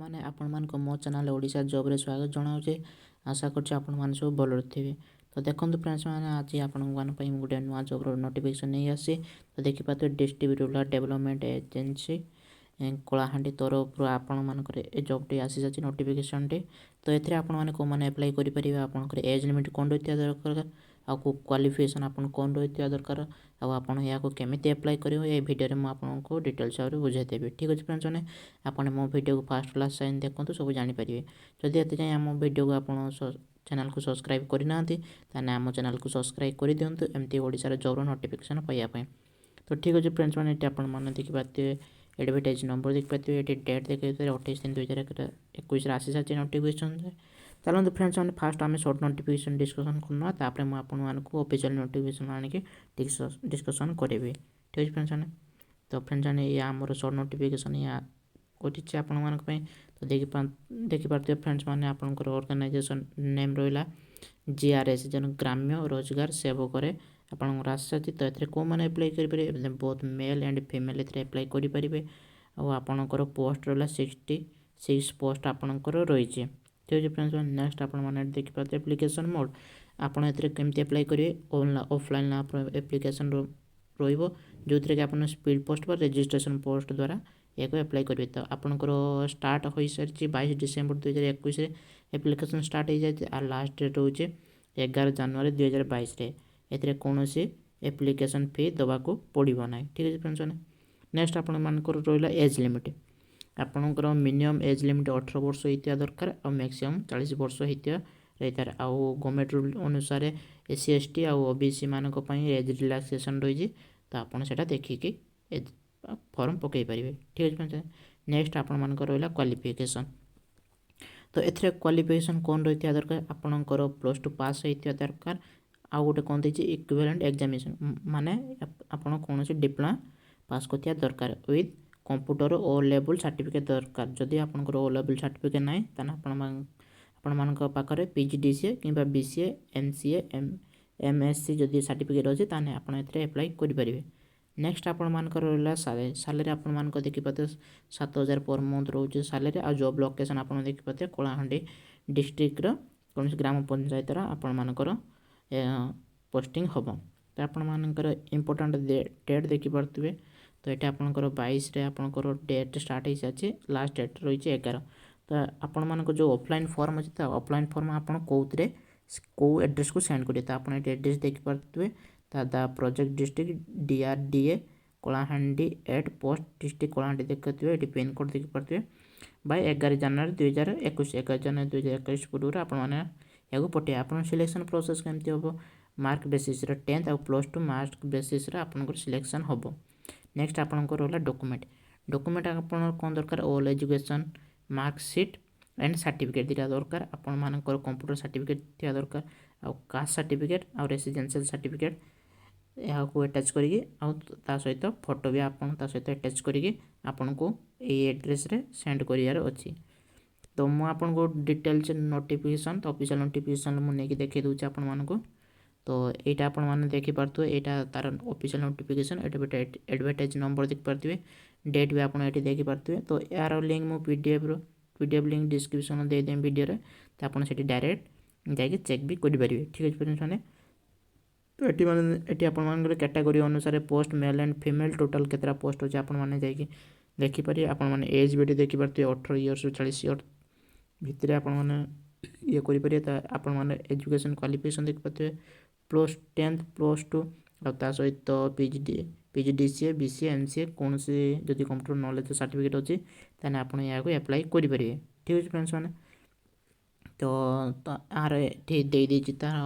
माने आपण मानको मो चैनल ओडिशा जॉब रे स्वागत जणाउछे। आशा करछु आपण माने सब भलो थिबे। तो देखंतु फ्रेंड्स माने आज आपण मान पई गुटे नुवा जॉब रो नोटिफिकेशन नै आसी। तो देखि पाते distribute rural development agency Kalahandi तरफ आपण मानकर ए जॉब टी आसी जाची नोटिफिकेशन टी। तो एथरे आपण माने को माने अप्लाई करि परिबे। आपण कर एज लिमिट कोन रहितिया दरकार आ को क्वालिफिकेशन आपण कोन रहितिया दरकार आ आपण या को केमिति अप्लाई करियो ए वीडियो रे म आपण को डिटेल्स आरो बुझाइ देबे। ठीक अछि फ्रेंड्स माने आपण मो वीडियो को फास्ट क्लास साइन देखंतु सब जानि परिबे। जदि एते जाय हम वीडियो को आपण चैनल को सब्सक्राइब करि नांती ताने हम चैनल को सब्सक्राइब करि दियंतु एमती ओडिसा रे जॉब रो नोटिफिकेशन पाइया पय। तो ठीक अछि फ्रेंड्स माने एटे आपण माने देखि पाते एडवर्टाइज नंबर देख पाते एटे डेट देखे 28/3/2021 रे आसी साचे नोटिफिकेशन। चलନ୍ତୁ फ्रेंड्स माने फास्ट आमे शॉर्ट नोटिफिकेशन डिस्कशन करना तापर म आपण मानकु ऑफिशियल नोटिफिकेशन आनि के डिस्कशन करेबे। ठीक अछि फ्रेंड्स माने तो फ्रेंड्स माने या हमर शॉर्ट नोटिफिकेशन या कोठी आपण मानक पय। तो देखि पाते फ्रेंड्स माने आपनकर ऑर्गेनाइजेशन नेम रोइला जीआरएस जन ग्राम्य रोजगार सेवक रे आपन राष्ट्रपति। तो एथरे को माने अप्लाई करि परिबे बोथ मेल एंड फीमेल एथरे अप्लाई करि परिबे। आ आपनकर पोस्ट रोइला 66 पोस्ट आपनकर रहिছে। ठीक अछि फ्रेंड्स माने नेक्स्ट आपण माने देखि पाते एप्लीकेशन मोड आपण एथरे केमति अप्लाई करिवे ऑफलाइन ना एप्लीकेशन रोइबो जोथरे कि आपण स्पीड पोस्ट पर रजिस्ट्रेशन पोस्ट द्वारा एको अप्लाई करिवे। तो आपनकर स्टार्ट होई सरछि 22 डिसेंबर 2021 रे एप्लीकेशन स्टार्ट हो जाय आ लास्ट डेट होचे 11 जनवरी 2022 रे। एथरे कोनोसी एप्लीकेशन फी दबा को पड़िबो नै। ठीक अछि फ्रेंड्स माने नेक्स्ट आपण मानकर रोइला एज लिमिट आपनकर मिनिमम एज लिमिट 18 वर्ष हितिया दरकार आ मैक्सिमम 40 वर्ष हितिया रहितार। आ गवर्नमेंट रूल अनुसार एससी एसटी आ ओबीसी मानक पई एज रिलैक्सेशन रहिजे। तो आपण सेटा देखि के फॉर्म पकई परिबे। ठीक अछि फ्रेंड्स नेक्स्ट आपण मानकर रोइला क्वालिफिकेशन। तो एथरे क्वालिफिकेशन कोन रहितिया दरकार आपनकर +2 पास रहितिया दरकार आ गोटे कोन दैछि इक्विवेलेंट एग्जामिनेशन माने आपण कोनोसी डिप्लोमा पास करतिया दरकार with computer O level certificate दरकार। जदि आपनकर ओ लेवल सर्टिफिकेट नै तने आपण मानक पाखरे पीजीडीसीए किबा बीसीए एमसीए एमएससी जदि सर्टिफिकेट अछि ताने आपण एथरे अप्लाई करि परिबे। नेक्स्ट आपण मानकर रहला सैलरी आपण मानक देखि पाते 7000 पर मंथ रहउचे सैलरी आ जॉब लोकेशन आपण देखि पाते कोलाहांडी डिस्ट्रिक्ट रो कोनसी ग्राम पंचायत रा आपण मानकर पोस्टिंग होबो। तो आपण मानकर इंपोर्टेंट डेट देखि परतबे। तो एटा आपनकर 22 रे आपनकर डेट स्टार्ट होई जाचे लास्ट डेट रहिचे 11। तो आपण मानक जो ऑफलाइन फॉर्म अछि त ऑफलाइन फॉर्म आपण कोउतरे को एड्रेस को सेंड करिए। तो आपण एटा एड्रेस देखि परतबे the project district DRDA Kalahandi at post district Kalahandi देखिए ये पिन कोड देखि परतबे बाय 11 जनवरी 2021 11 जनवरी 2021 पूर्व आपण माने याको पटे आपण सिलेक्शन प्रोसेस केमति होबो मार्क बेसिस रे 10th आ +2 मार्क बेसिस रे आपनकर सिलेक्शन होबो। नेक्स्ट आपनकर रहला डॉक्यूमेंट आपण कोन दरकार all education marksheet and certificate दिरा दरकार आपण मानकर कंप्यूटर सर्टिफिकेट थिया दरकार आ कास्ट सर्टिफिकेट आ रेसिडेंशियल सर्टिफिकेट या को अटैच करिके आ ता सहित फोटो भी आपण ता सहित अटैच करिके आपण को ए एड्रेस रे सेंड करियार अछि। तो मु आपण को डिटेल्स नोटिफिकेशन तो ऑफिशियल नोटिफिकेशन मु नेकी देखै दोछ आपण मानको। तो एटा आपण माने देखि परतो एटा तार ऑफिशियल नोटिफिकेशन एडवर्टाइज नंबर देख परतबे डेट भी आपण एटी देखि परतबे। तो यार लिंक मु PDF link description they them video रे तो आपण सेठी डायरेक्ट जाके चेक भी करि परिबे। ठीक अछि फ्रेंड्स माने तो एटी आपण मानकर कैटेगरी अनुसार post male and female total केतरा पोस्ट होचे आपण माने जाके देखि परिबे। आपण माने एज बेटी देखि परते 18 इयर्स 40 इयर्स भितरे आपण माने ये करि परिबे। त आपण माने एजुकेशन क्वालिफिकेशन देखि परते +10th +2 आ ता सहित पीजीडीसीए बीसीए एमसीए कोनसे जदि कंप्यूटर नॉलेज सर्टिफिकेट अछि तने आपण या को अप्लाई करि परिबे। ठीक अछि फ्रेंड्स माने तो आर एठी दे दिछि तार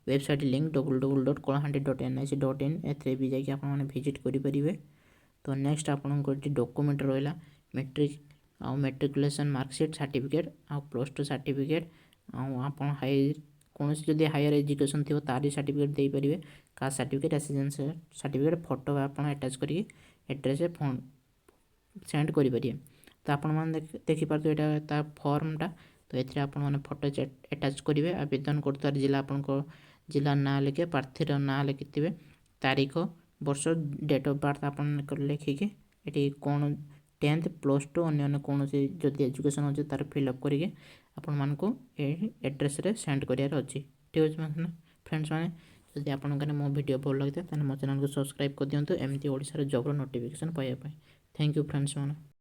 वेबसाइट लिंक www.kolahandi.nic.in एथरे भी जाके आपण माने विजिट करि परिबे। तो नेक्स्ट आपण को डॉक्यूमेंट रहला मैट्रिक आ मैट्रिकुलेशन मार्कशीट सर्टिफिकेट आ +2 सर्टिफिकेट आ आपण हाई कोनसे जदि हायर एजुकेशन थिबो तारी सर्टिफिकेट देई परिबे। Caste certificate residential certificate photo आपण अटैच करिके एड्रेस फोन सेंड करि परिबे। तो आपण माने देखि परतो एटा ता फॉर्म ता तो एथरे आपण माने फोटो अटैच करिवे आवेदन करतार जिला आपण को जिला ना लेके प्रार्थीर ना लिखिथिबे तारीख वर्ष डेट ऑफ बर्थ आपण लेखिके एटी कोन 10th +2 ଅନ୍ୟାନ୍ୟ କୌଣସି ଯଦି ଏଜୁକେସନ୍ ଅଛି ତାର ଫିଲ୍ଅପ୍ କରିକି ଆପଣମାନଙ୍କୁ ଏହି ଆଡ୍ରେସ୍ରେ ସେଣ୍ଡ କରିବାର ଅଛି। ଠିକ୍ ଅଛି ଫ୍ରେଣ୍ଡସ୍ ମାନେ, ଯଦି ଆପଣଙ୍କର ମୋ ଭିଡ଼ିଓ ଭଲ ଲାଗିଥାଏ ତାହେଲେ ମୋ ଚ୍ୟାନେଲକୁ ସବସ୍କ୍ରାଇବ୍ କରିଦିଅନ୍ତୁ ଏମିତି ଓଡ଼ିଶାର ଜବ୍ର ନୋଟିଫିକେସନ୍ ପାଇବା ପାଇଁ। ଥ୍ୟାଙ୍କ ୟୁ ଫ୍ରେଣ୍ଡସ୍ ମାନେ।